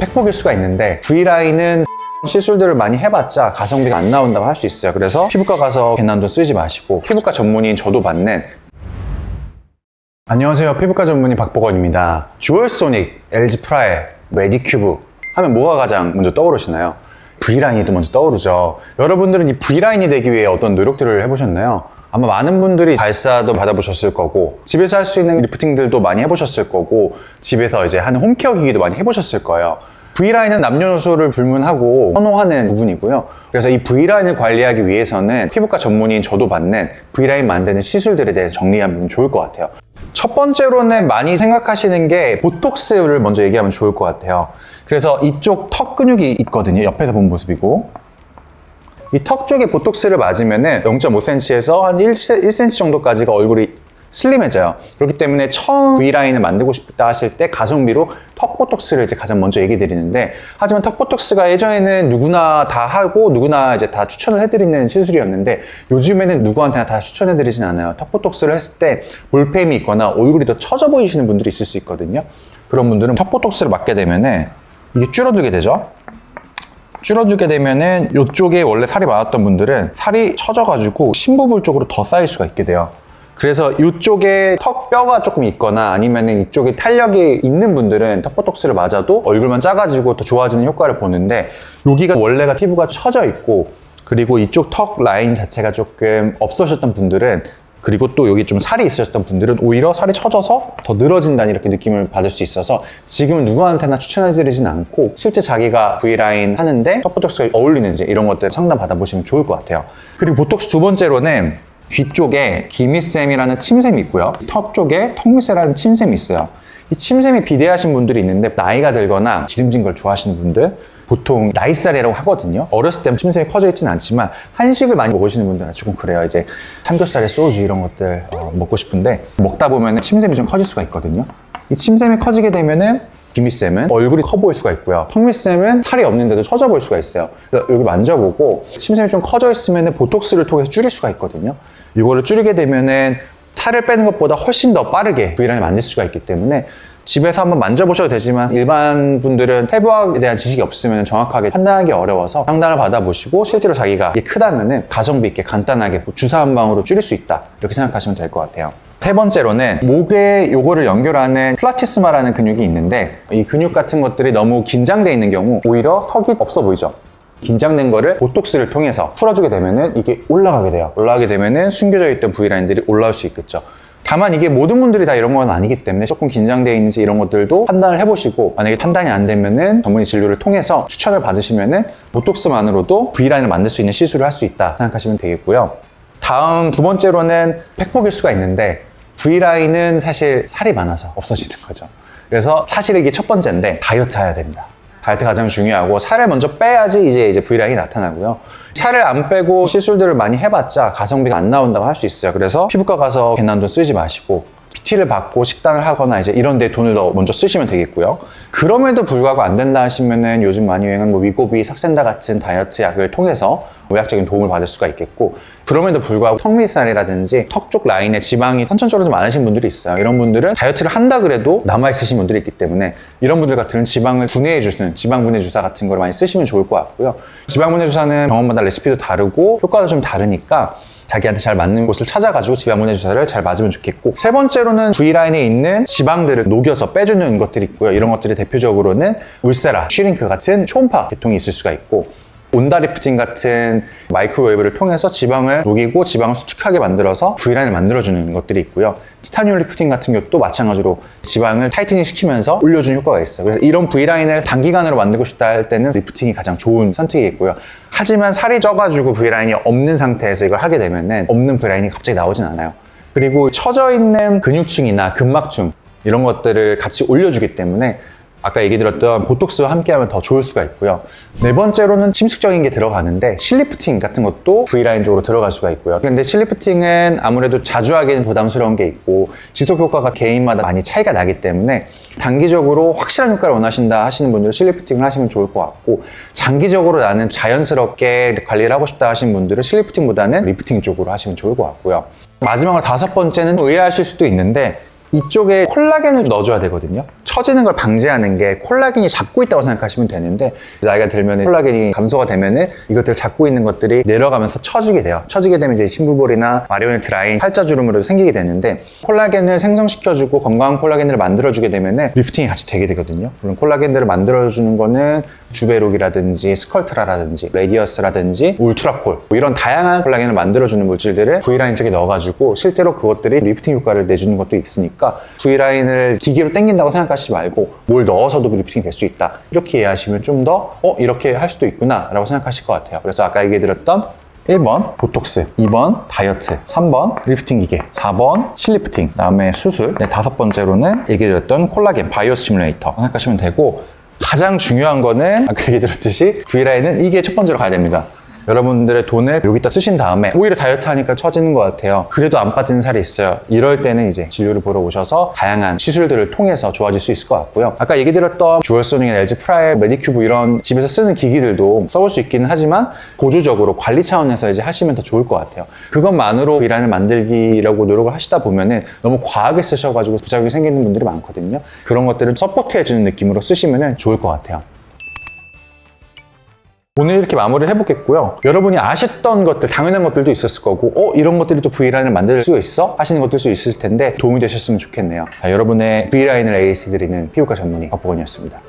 팩폭일 수가 있는데 V라인은 시술들을 많이 해봤자 가성비가 안 나온다고 할 수 있어요. 그래서 피부과 가서 괜한 돈 쓰지 마시고 피부과 전문의인 저도 받는 안녕하세요, 피부과 전문의 박보건입니다. 듀얼소닉, LG 프라에, 메디큐브 하면 뭐가 가장 먼저 떠오르시나요? V라인이 먼저 떠오르죠. 여러분들은 이 V라인이 되기 위해 어떤 노력들을 해보셨나요? 아마 많은 분들이 발사도 받아보셨을 거고 집에서 할 수 있는 리프팅들도 많이 해보셨을 거고 집에서 이제 하는 홈케어 기기도 많이 해보셨을 거예요. V라인은 남녀노소를 불문하고 선호하는 부분이고요. 그래서 이 V라인을 관리하기 위해서는 피부과 전문의인 저도 받는 V라인 만드는 시술들에 대해서 정리하면 좋을 것 같아요. 첫 번째로는 많이 생각하시는 게 보톡스를 먼저 얘기하면 좋을 것 같아요. 그래서 이쪽 턱 근육이 있거든요. 옆에서 본 모습이고 이 턱 쪽에 보톡스를 맞으면은 0.5cm에서 한 1cm 정도까지가 얼굴이 슬림해져요. 그렇기 때문에 처음 V라인을 만들고 싶다 하실 때 가성비로 턱 보톡스를 이제 가장 먼저 얘기 드리는데, 하지만 턱 보톡스가 예전에는 누구나 다 하고 누구나 이제 다 추천을 해드리는 시술이었는데 요즘에는 누구한테나 다 추천해드리진 않아요. 턱 보톡스를 했을 때 볼펜이 있거나 얼굴이 더 처져 보이시는 분들이 있을 수 있거든요. 그런 분들은 턱 보톡스를 맞게 되면은 이게 줄어들게 되죠. 줄어들게 되면은 이쪽에 원래 살이 많았던 분들은 살이 처져가지고 심부분 쪽으로 더 쌓일 수가 있게 돼요. 그래서 이쪽에 턱 뼈가 조금 있거나 아니면은 이쪽에 탄력이 있는 분들은 턱 보톡스를 맞아도 얼굴만 작아지고 더 좋아지는 효과를 보는데, 여기가 원래가 피부가 처져 있고 그리고 이쪽 턱 라인 자체가 조금 없으셨던 분들은, 그리고 또 여기 좀 살이 있으셨던 분들은 오히려 살이 처져서 더 늘어진다는 이렇게 느낌을 받을 수 있어서 지금은 누구한테나 추천해드리진 않고 실제 자기가 V라인 하는데 턱 보톡스가 어울리는지 이런 것들 상담 받아보시면 좋을 것 같아요. 그리고 보톡스 두 번째로는 귀 쪽에 기미샘이라는 침샘이 있고요. 턱 쪽에 턱밑새라는 침샘이 있어요. 이 침샘이 비대하신 분들이 있는데 나이가 들거나 기름진 걸 좋아하시는 분들, 보통 나이살이라고 하거든요. 어렸을 때는 침샘이 커져 있진 않지만 한식을 많이 먹으시는 분들은 조금 그래요. 이제 삼겹살에 소주 이런 것들 먹고 싶은데 먹다 보면 침샘이 좀 커질 수가 있거든요. 이 침샘이 커지게 되면은 기미샘은 얼굴이 커 보일 수가 있고요. 턱밑샘은 살이 없는데도 처져 보일 수가 있어요. 그래서 여기 만져보고 침샘이 좀 커져 있으면 보톡스를 통해서 줄일 수가 있거든요. 이거를 줄이게 되면은 살을 빼는 것보다 훨씬 더 빠르게 V라인을 만들 수가 있기 때문에 집에서 한번 만져보셔도 되지만 일반 분들은 태부학에 대한 지식이 없으면 정확하게 판단하기 어려워서 상담을 받아보시고 실제로 자기가 이게 크다면은 가성비 있게 간단하게 주사 한 방으로 줄일 수 있다, 이렇게 생각하시면 될 것 같아요. 세 번째로는 목에 요거를 연결하는 플라티스마라는 근육이 있는데, 이 근육 같은 것들이 너무 긴장되어 있는 경우 오히려 턱이 없어 보이죠. 긴장된 거를 보톡스를 통해서 풀어주게 되면은 이게 올라가게 돼요. 올라가게 되면은 숨겨져 있던 V라인들이 올라올 수 있겠죠. 다만 이게 모든 분들이 다 이런 건 아니기 때문에 조금 긴장되어 있는지 이런 것들도 판단을 해보시고, 만약에 판단이 안 되면은 전문의 진료를 통해서 추천을 받으시면은 보톡스만으로도 V라인을 만들 수 있는 시술을 할 수 있다 생각하시면 되겠고요. 다음 두 번째로는 팩폭일 수가 있는데, V라인은 사실 살이 많아서 없어지는 거죠. 그래서 사실 이게 첫 번째인데 다이어트 해야 됩니다. 다이어트 가장 중요하고 살을 먼저 빼야지 이제 V라인이 나타나고요. 살을 안 빼고 시술들을 많이 해봤자 가성비가 안 나온다고 할 수 있어요. 그래서 피부과 가서 괜한 돈 쓰지 마시고 PT를 받고 식단을 하거나 이제 이런 데 돈을 더 먼저 쓰시면 되겠고요. 그럼에도 불구하고 안 된다 하시면은 요즘 많이 유행하는 위고비, 삭센다 같은 다이어트 약을 통해서 의학적인 도움을 받을 수가 있겠고, 그럼에도 불구하고 턱 밑살이라든지 턱 쪽 라인에 지방이 선천적으로 좀 많으신 분들이 있어요. 이런 분들은 다이어트를 한다 그래도 남아있으신 분들이 있기 때문에 이런 분들 같은 지방을 분해해주는 지방 분해 주사 같은 걸 많이 쓰시면 좋을 것 같고요. 지방 분해 주사는 병원마다 레시피도 다르고 효과도 좀 다르니까 자기한테 잘 맞는 곳을 찾아가지고 지방 분해 주사를 잘 맞으면 좋겠고, 세 번째로는 V라인에 있는 지방들을 녹여서 빼주는 것들이 있고요. 이런 것들이 대표적으로는 울세라, 슈링크 같은 초음파 계통이 있을 수가 있고, 온다 리프팅 같은 마이크로웨이브를 통해서 지방을 녹이고 지방을 수축하게 만들어서 V라인을 만들어주는 것들이 있고요. 티타늄 리프팅 같은 것도 마찬가지로 지방을 타이트닝 시키면서 올려주는 효과가 있어요. 그래서 이런 V라인을 단기간으로 만들고 싶다 할 때는 리프팅이 가장 좋은 선택이겠고요. 하지만 살이 쪄가지고 V라인이 없는 상태에서 이걸 하게 되면은 없는 V라인이 갑자기 나오진 않아요. 그리고 처져 있는 근육층이나 근막층 이런 것들을 같이 올려주기 때문에 아까 얘기 드렸던 보톡스와 함께하면 더 좋을 수가 있고요. 네 번째로는 침식적인 게 들어가는데 실리프팅 같은 것도 V라인 쪽으로 들어갈 수가 있고요. 그런데 실리프팅은 아무래도 자주 하기는 부담스러운 게 있고 지속 효과가 개인마다 많이 차이가 나기 때문에 단기적으로 확실한 효과를 원하신다 하시는 분들은 실리프팅을 하시면 좋을 것 같고, 장기적으로 나는 자연스럽게 관리를 하고 싶다 하시는 분들은 실리프팅보다는 리프팅 쪽으로 하시면 좋을 것 같고요. 마지막으로 다섯 번째는 의아하실 수도 있는데 이쪽에 콜라겐을 넣어줘야 되거든요. 처지는 걸 방지하는 게 콜라겐이 잡고 있다고 생각하시면 되는데, 나이가 들면 콜라겐이 감소가 되면은 이것들을 잡고 있는 것들이 내려가면서 처지게 돼요. 처지게 되면 이제 심부볼이나 마리오네트 라인, 팔자주름으로 생기게 되는데, 콜라겐을 생성시켜주고 건강한 콜라겐을 만들어주게 되면은 리프팅이 같이 되게 되거든요. 물론 콜라겐들을 만들어주는 거는 주베록이라든지 스컬트라라든지 레디어스라든지 울트라콜, 뭐 이런 다양한 콜라겐을 만들어주는 물질들을 V라인 쪽에 넣어가지고 실제로 그것들이 리프팅 효과를 내주는 것도 있으니까 V라인을 기계로 당긴다고 생각하시지 말고 뭘 넣어서도 리프팅이 될 수 있다, 이렇게 이해하시면 좀 더 이렇게 할 수도 있구나 라고 생각하실 것 같아요. 그래서 아까 얘기해드렸던 1번 보톡스, 2번 다이어트, 3번 리프팅 기계, 4번 실리프팅, 다음에 수술, 네, 5번째로는 얘기해드렸던 콜라겐 바이오 스티뮬레이터 생각하시면 되고, 가장 중요한 거는 아까 얘기드렸듯이 V라인은 이게 첫 번째로 가야 됩니다. 여러분들의 돈을 여기다 쓰신 다음에 오히려 다이어트 하니까 처지는 것 같아요. 그래도 안 빠지는 살이 있어요. 이럴 때는 이제 진료를 보러 오셔서 다양한 시술들을 통해서 좋아질 수 있을 것 같고요. 아까 얘기 드렸던 듀얼소닉, LG 프라이, 메디큐브 이런 집에서 쓰는 기기들도 써볼 수 있기는 하지만 보조적으로 관리 차원에서 이제 하시면 더 좋을 것 같아요. 그것만으로 V라인을 만들기라고 노력을 하시다 보면은 너무 과하게 쓰셔가지고 부작용이 생기는 분들이 많거든요. 그런 것들을 서포트해주는 느낌으로 쓰시면 좋을 것 같아요. 오늘 이렇게 마무리를 해보겠고요. 여러분이 아셨던 것들, 당연한 것들도 있었을 거고, 이런 것들이 또 V라인을 만들 수 있어? 하시는 것들도 있을 텐데 도움이 되셨으면 좋겠네요. 자, 여러분의 V라인을 AS 드리는 피부과 전문의 박보건이었습니다.